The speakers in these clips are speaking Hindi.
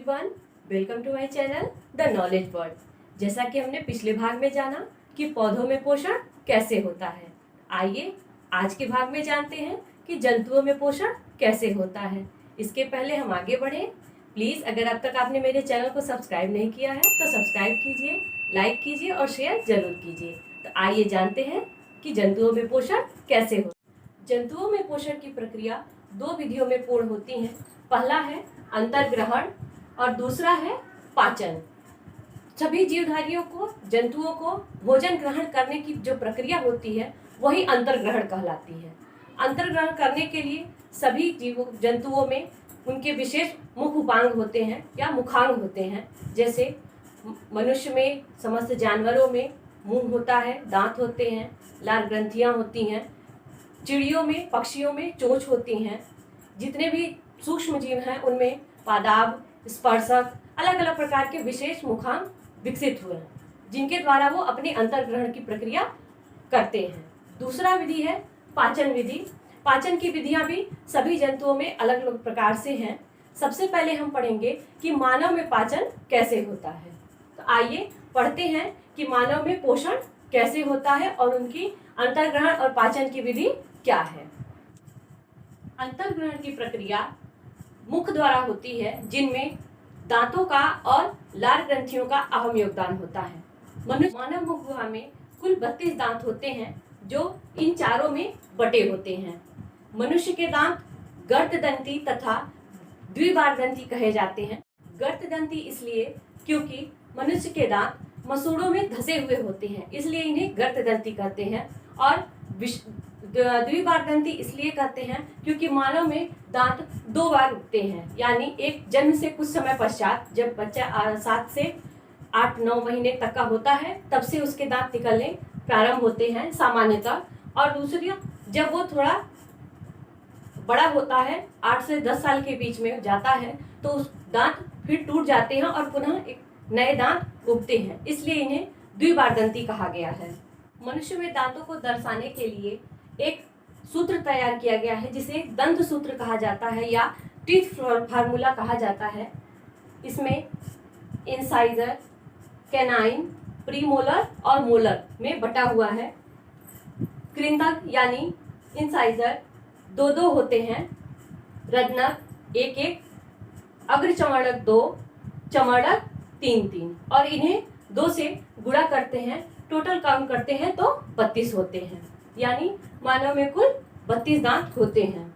Everyone, welcome to my channel the knowledge world. जैसा कि हमने पिछले भाग में जाना कि पौधों में पोषण कैसे होता है, आइए आज के भाग में जानते हैं कि जंतुओं में पोषण कैसे होता है। इसके पहले हम आगे बढ़ें, प्लीज़ अगर अब तक आपने मेरे चैनल को सब्सक्राइब नहीं किया है तो सब्सक्राइब कीजिए, लाइक कीजिए और शेयर जरूर कीजिए। तो आइए जानते हैं कि जंतुओं में पोषण कैसे होता है। जंतुओं में पोषण की प्रक्रिया दो विधियों में पूर्ण होती है। पहला है अंतर्ग्रहण और दूसरा है पाचन। सभी जीवधारियों को, जंतुओं को भोजन ग्रहण करने की जो प्रक्रिया होती है वही अंतर्ग्रहण कहलाती है। अंतर्ग्रहण करने के लिए सभी जंतुओं में उनके विशेष मुख उपांग होते हैं या मुखांग होते हैं। जैसे मनुष्य में, समस्त जानवरों में मुंह होता है, दांत होते हैं, लार ग्रंथियां होती हैं। चिड़ियों में, पक्षियों में चोंच होती हैं। जितने भी सूक्ष्म जीव हैं उनमें पादाब, स्पर्शक, अलग अलग प्रकार के विशेष मुखांग विकसित हुए हैं, जिनके द्वारा वो अपने अंतर्ग्रहण की प्रक्रिया करते हैं। दूसरा विधि है पाचन विधि। पाचन की विधियां भी सभी जंतुओं में अलग अलग प्रकार से हैं। सबसे पहले हम पढ़ेंगे कि मानव में पाचन कैसे होता है। तो आइए पढ़ते हैं कि मानव में पोषण कैसे होता है और उनकी अंतर्ग्रहण और पाचन की विधि क्या है। अंतर्ग्रहण की प्रक्रिया मुख द्वारा होती है, जिनमें दांतों का और लार ग्रंथियों का अहम योगदान होता है। मानव मुख गुहा में कुल 32 दांत होते हैं, जो इन चारों में बटे होते हैं। मनुष्य के दांत गर्तदंती तथा द्विबारदंती कहे जाते हैं। गर्तदंती इसलिए क्योंकि मनुष्य के दांत मसूड़ों में धसे हुए होते हैं, इसलिए इन्हें गर्तदंती कहते हैं। और द्विबारदंती इसलिए कहते हैं क्योंकि मानव में दांत 2 बार उगते हैं, यानी एक जन्म से कुछ समय पश्चात, जब बच्चा 7 से 8-9 महीने तक का होता है तब से उसके दांत निकलने प्रारंभ होते हैं सामान्यतः। और दूसरी, जब वो थोड़ा बड़ा होता है, 8 से 10 साल के बीच में जाता है, तो उस दांत फिर टूट जाते हैं और पुनः एक नए दांत उगते हैं, इसलिए इन्हें द्विबारदंती कहा गया है। मनुष्य में दांतों को दर्शाने के लिए एक सूत्र तैयार किया गया है, जिसे दंत सूत्र कहा जाता है या टीथ फार्मूला कहा जाता है। इसमें इंसाइजर, कैनाइन, प्रीमोलर और मोलर में बटा हुआ है। कृंतक यानी इंसाइजर 2-2 होते हैं, रजनक 1-1, अग्र चमड़क 2, चमड़क 3-3, और इन्हें 2 से गुणा करते हैं, टोटल काउंट करते हैं तो 32 होते हैं। यानी मानव में कुल 32 दांत होते हैं।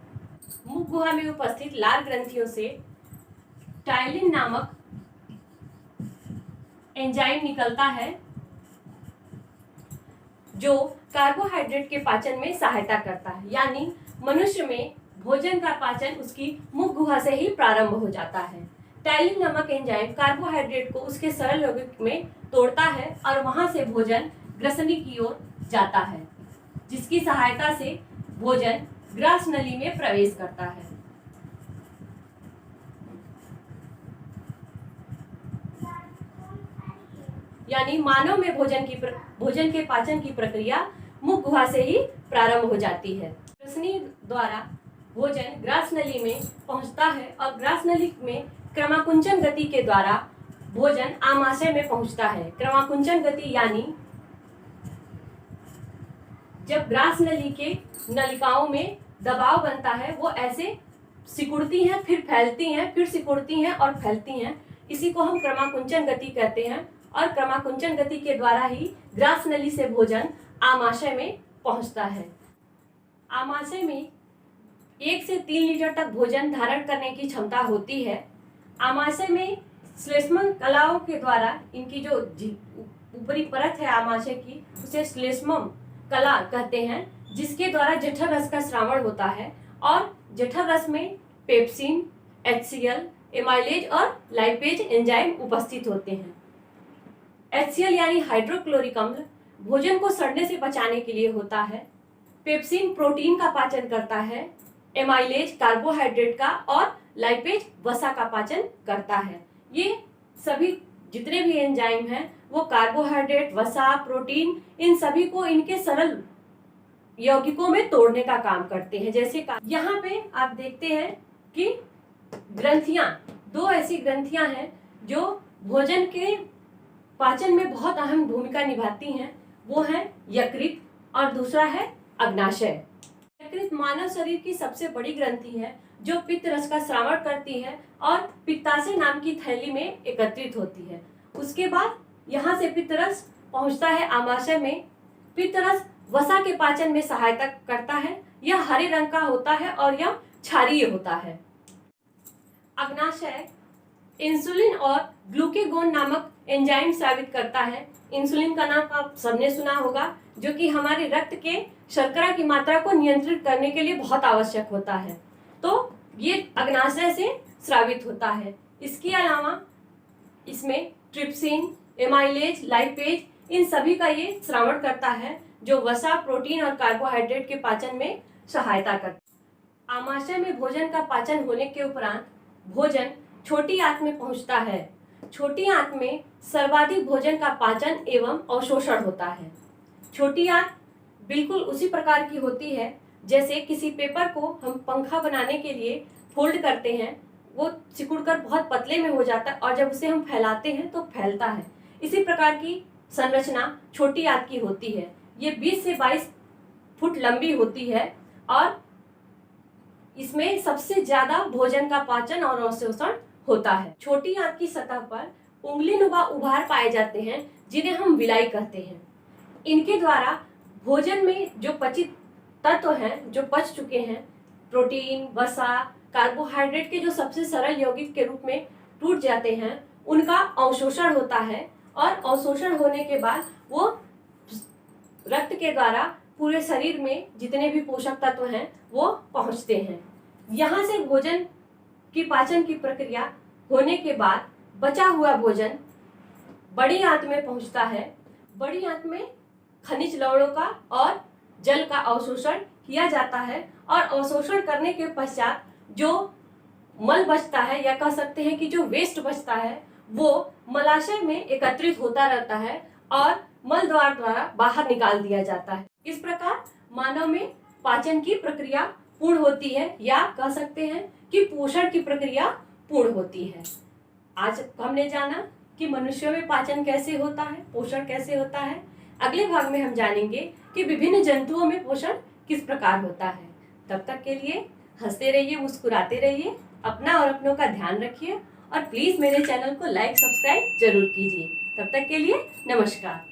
मुख गुहा में उपस्थित लार ग्रंथियों से टाइलिन नामक एंजाइम निकलता है, जो कार्बोहाइड्रेट के पाचन में सहायता करता है। यानी मनुष्य में भोजन का पाचन उसकी मुख गुहा से ही प्रारंभ हो जाता है। टाइलिन नामक एंजाइम कार्बोहाइड्रेट को उसके सरल यौगिक में तोड़ता है और वहां से भोजन ग्रसनी की ओर जाता है, जिसकी सहायता से भोजन ग्रास नली में प्रवेश करता है। यानी मानव में भोजन के पाचन की प्रक्रिया मुख गुहा से ही प्रारंभ हो जाती है। ग्रसनी द्वारा भोजन ग्रास नली में पहुंचता है और ग्रास नली में क्रमाकुंचन गति के द्वारा भोजन आमाशय में पहुंचता है। क्रमाकुंचन गति यानी जब ग्रास नली के नलिकाओं में दबाव बनता है, वो ऐसे सिकुड़ती हैं, फिर फैलती हैं, फिर सिकुड़ती हैं और फैलती हैं। इसी को हम क्रमाकुंचन गति कहते हैं। और क्रमाकुंचन गति के द्वारा ही ग्रास नली से भोजन आमाशय में पहुंचता है। आमाशय में 1 से 3 लीटर तक भोजन धारण करने की क्षमता होती है। आमाशय में श्लेष्मल कलाओं के द्वारा, इनकी जो ऊपरी परत है आमाशय की, उसे श्लेष्मम कला कहते हैं, जिसके द्वारा जठर रस का श्रावण होता है। और जठर रस में पेप्सिन, HCl, एमाइलेज और लाइपेज एंजाइम उपस्थित होते हैं। HCl यानी हाइड्रोक्लोरिक अम्ल भोजन को सड़ने से बचाने के लिए होता है। पेप्सिन प्रोटीन का पाचन करता है, एमाइलेज कार्बोहाइड्रेट का और लाइपेज वसा का पाचन करता है। ये सभी जितने भी एंजाइम हैं वो कार्बोहाइड्रेट, वसा, प्रोटीन, इन सभी को इनके सरल यौगिकों में तोड़ने का काम करते हैं। जैसे यहाँ पे आप देखते हैं कि ग्रंथियां दो ऐसी ग्रंथियां हैं जो भोजन के पाचन में बहुत अहम भूमिका निभाती हैं। वो है यकृत और दूसरा है अग्नाशय। यकृत मानव शरीर की सबसे बड़ी ग्रंथि है जो पित्त रस का स्रावण करती है और पित्ताशय नाम की थैली में एकत्रित होती है। उसके बाद यहाँ से पित्त रस पहुँचता है आमाशय में। पित्त रस वसा के पाचन में सहायता करता है। यह हरे रंग का होता है और यह क्षारीय होता है। अग्नाशय इंसुलिन और ग्लूकेगोन नामक एंजाइम स्रावित करता है। इंसुलिन का नाम आप सबने सुना होगा, जो कि हमारे रक्त के शर्करा की मात्रा को नियंत्रित करने के लिए बहुत आवश्यक होता है। तो ये अग्नाशय से स्रावित होता है। इसके अलावा इसमें ट्रिप्सिन, एमाइलेज, लाइपेज, इन सभी का ये श्रावण करता है, जो वसा, प्रोटीन और कार्बोहाइड्रेट के पाचन में सहायता करता है। आमाशय में भोजन का पाचन होने के उपरांत भोजन छोटी आंत में पहुंचता है। छोटी आंत में सर्वाधिक भोजन का पाचन एवं अवशोषण होता है। छोटी आंत बिल्कुल उसी प्रकार की होती है जैसे किसी पेपर को हम पंखा बनाने के लिए फोल्ड करते हैं, वो सिकुड़कर बहुत पतले में हो जाता है और जब उसे हम फैलाते हैं तो फैलता है। इसी प्रकार की संरचना छोटी आंत की होती है। ये 20 से 22 फुट लंबी होती है और इसमें सबसे ज्यादा भोजन का पाचन और अवशोषण होता है। छोटी आंत की सतह पर उंगलीनुमा उभार पाए जाते हैं जिन्हें हम विलाई कहते हैं। इनके द्वारा भोजन में जो पचित तत्व हैं, जो पच चुके हैं, प्रोटीन, वसा, कार्बोहाइड्रेट के जो सबसे सरल यौगिक के रूप में टूट जाते हैं, उनका अवशोषण होता है और अवशोषण होने के बाद वो रक्त के द्वारा पूरे शरीर में जितने भी पोषक तत्व हैं वो पहुंचते हैं। यहाँ से भोजन की पाचन की प्रक्रिया होने के बाद बचा हुआ भोजन बड़ी आंत में पहुंचता है। बड़ी आंत में खनिज लवणों का और जल का अवशोषण किया जाता है और अवशोषण करने के पश्चात जो मल बचता है, या कह सकते हैं कि जो वेस्ट बचता है, वो मलाशय में एकत्रित होता रहता है और मल द्वार द्वारा बाहर निकाल दिया जाता है। इस प्रकार मानव में पाचन की प्रक्रिया पूर्ण होती है, या कह सकते हैं कि पोषण की प्रक्रिया पूर्ण होती है। आज हमने जाना कि मनुष्यों में पाचन कैसे होता है, पोषण कैसे होता है। अगले भाग में हम जानेंगे कि विभिन्न जंतुओं में पोषण किस प्रकार होता है। तब तक के लिए हंसते रहिए, मुस्कुराते रहिए, अपना और अपनों का ध्यान रखिए और प्लीज मेरे चैनल को लाइक, सब्सक्राइब जरूर कीजिए। तब तक के लिए नमस्कार।